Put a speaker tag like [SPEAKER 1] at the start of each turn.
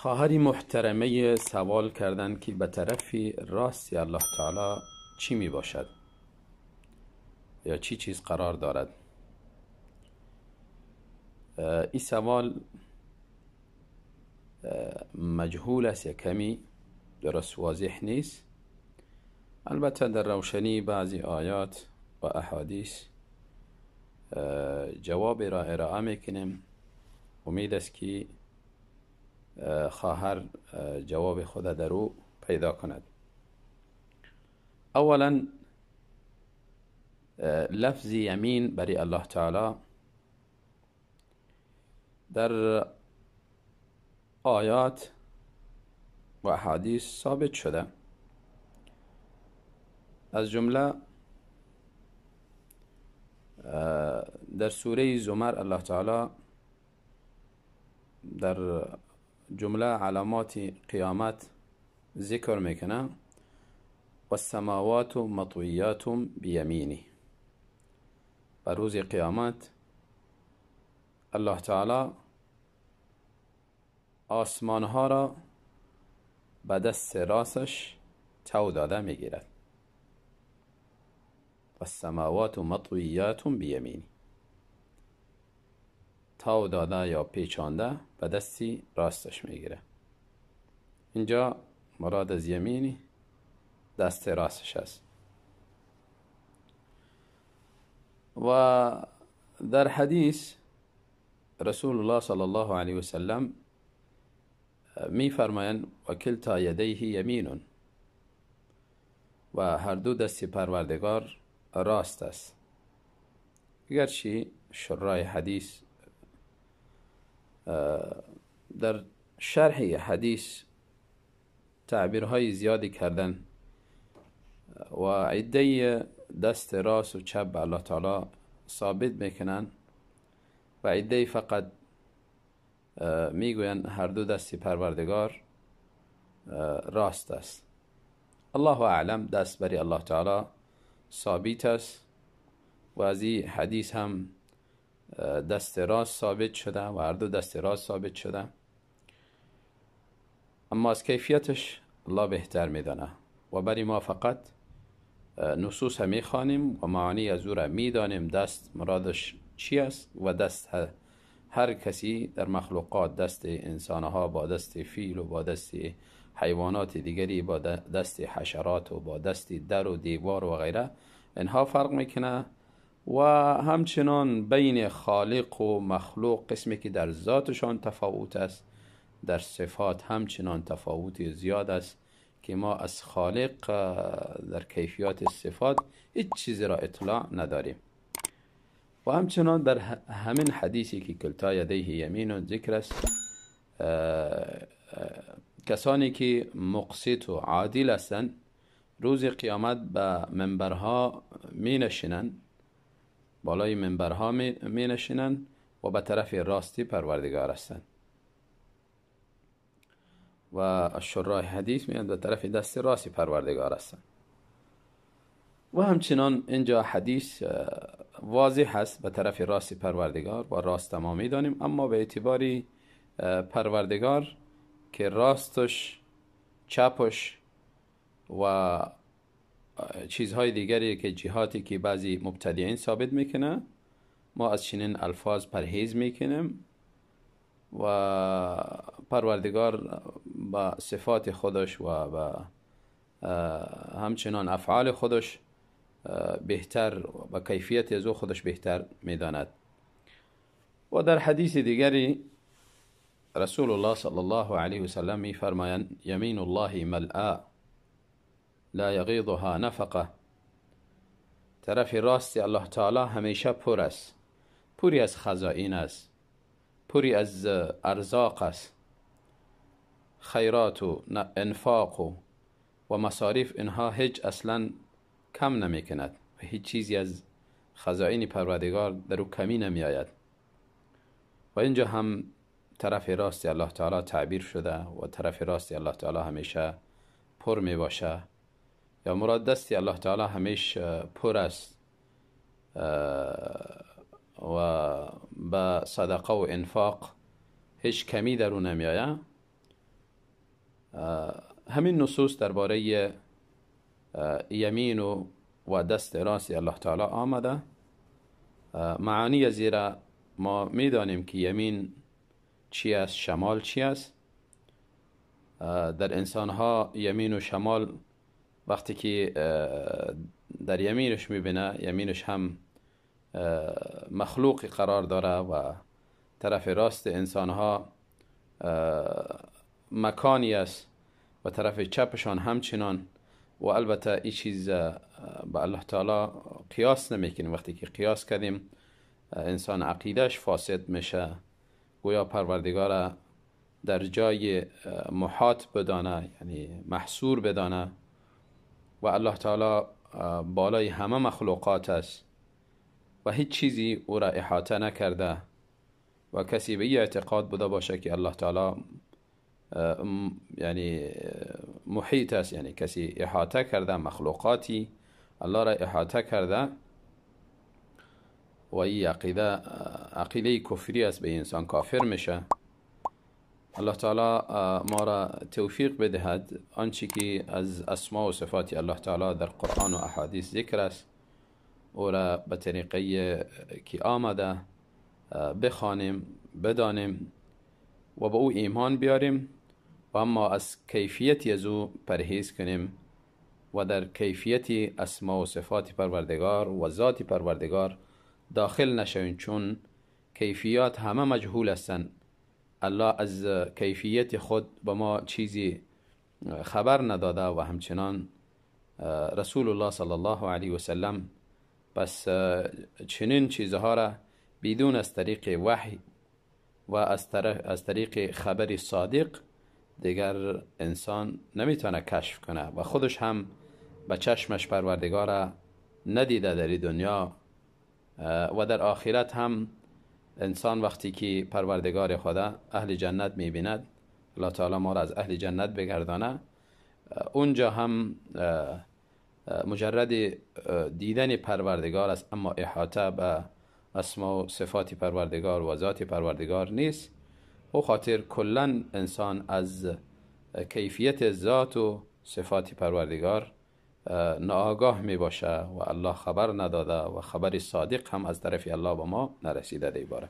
[SPEAKER 1] خواهری محترمه سوال کردن که به طرفی راستی الله تعالی چی می باشد یا چی چیز قرار دارد. این سوال مجهول است یا کمی درست واضح نیست. البته در روشنی بعضی آیات و احادیث جواب را ارائه میکنیم. امید است که خواهر جواب خود در او پیدا کند. اولا لفظ یمین برای الله تعالی در آیات و احادیث ثابت شده. از جمله در سوره زمر الله تعالی در جمله علامات قیامت ذکر میکنه و السماوات مطویات بیمینی. و روز قیامت الله تعالی آسمان ها را به دست راستش تو داده میگیرد. و السماوات مطویات بیمینی، تو داده یا پیچانده به دستی راستش میگیره. اینجا مراد از یمینی دست راستش است. و در حدیث رسول الله صلی الله علیه وسلم می فرمایند و کلتا یدیه یمین، و هر دو دست پروردگار راست است. گرچه شرای حدیث در شرح حدیث تعبیرهای زیادی کردن و عده دست راست و چپ به الله تعالی ثابت میکنن و عده فقط میگوین هر دو دست پروردگار راست است. الله اعلم دست بری الله تعالی ثابت است و از این حدیث هم دست راست ثابت شده و هر دو دست راست ثابت شده، اما از کیفیتش الله بهتر میدانه و برای ما فقط نصوص هم میخوانیم و معانی از او را میدانیم دست مرادش چی است. و دست هر کسی در مخلوقات، دست انسانها با دست فیل و با دست حیوانات دیگری با دست حشرات و با دست در و دیوار و غیره اینها فرق میکنه. و همچنان بین خالق و مخلوق قسمی که در ذاتشان تفاوت است، در صفات همچنان تفاوت زیاد است که ما از خالق در کیفیات صفات هیچ چیزی را اطلاع نداریم. و همچنان در همین حدیثی که کلتا یدیه یمین ذکر است، کسانی که مقسط و عادل هستند روز قیامت به منبرها می نشینند، بالای منبرها می نشینند و به طرف راستی پروردگار هستند. و شرای حدیث میگن به طرف دست راستی پروردگار هستند. و همچنان اینجا حدیث واضح هست به طرف راستی پروردگار و راست ما میدانیم، اما به اعتباری پروردگار که راستش، چپش و چیزهای دیگری که جهاتی که بعضی مبتدعین ثابت میکنه، ما از چنین الفاظ پرهیز میکنیم و پروردگار با صفات خودش و با همچنان افعال خودش بهتر و کیفیت از او خودش بهتر میداند. و در حدیث دیگری رسول الله صلی الله علیه وسلم می فرمایند یمین الله ملعا لا یغیضها نفقه. طرف راست الله تعالی همیشه پر است، پوری از خزائن است، پوری از ارزاق است، خیرات و انفاق و مصارف اینها هیچ اصلا کم نمی کند و هیچ چیزی از خزائن پروردگار در او کمی نمی آید. و اینجا هم طرف راست الله تعالی تعبیر شده و طرف راست الله تعالی همیشه پر می باشه، یا مراد دستی الله تعالی همیشه پر است و با صدقه و انفاق هیچ کمی در اون نمی آید. همین نصوص درباره یمین و دست راست الله تعالی آمده. معانی زیرا ما میدانیم که یمین چی است، شمال چی است. در انسانها یمین و شمال وقتی که در یمینش میبینه، یمینش هم مخلوقی قرار داره و طرف راست انسانها مکانی است و طرف چپشان همچنان. و البته این چیز با الله تعالی قیاس نمیکنیم. وقتی که قیاس کردیم انسان عقیدهش فاسد میشه، گویا پروردگار در جای محاط بدانه، یعنی محصور بدانه و الله تعالی بالای همه مخلوقات است و هیچ چیزی او را احاطه نکرده و کسی به این اعتقاد بوده باشه که الله تعالی یعنی محیط است، یعنی کسی احاطه کرده مخلوقاتی، الله را احاطه کرده، و این عقیده کفری است، به انسان کافر میشه. الله تعالی ما را توفیق بدهد آنچه که از اسماء و صفات الله تعالی در قرآن و احادیث ذکر است او را به طریقه که آمده بخوانیم، بدانیم و به او ایمان بیاریم و اما از کیفیتی از او پرهیز کنیم و در کیفیتی اسماء و صفات پروردگار و ذات پروردگار داخل نشویم، چون کیفیات همه مجهول هستند. الله از کیفیت خود به ما چیزی خبر نداده و همچنان رسول الله صلی الله علیه و سلم پس چنین چیزها را بدون از طریق وحی و از طریق خبر صادق دیگر انسان نمیتونه کشف کنه و خودش هم به چشمش پروردگار را ندیده در دنیا و در آخرت هم. انسان وقتی که پروردگار خدا اهل جنت میبیند، الله تعالی ما را از اهل جنت بگردانه، اونجا هم مجرد دیدن پروردگار است، اما احاطه به اسما و صفات پروردگار و ذات پروردگار نیست. او خاطر کلا انسان از کیفیت ذات و صفات پروردگار ناآگاه می باشه و الله خبر نداده و خبر صادق هم از طرف الله به ما نرسیده. دیباره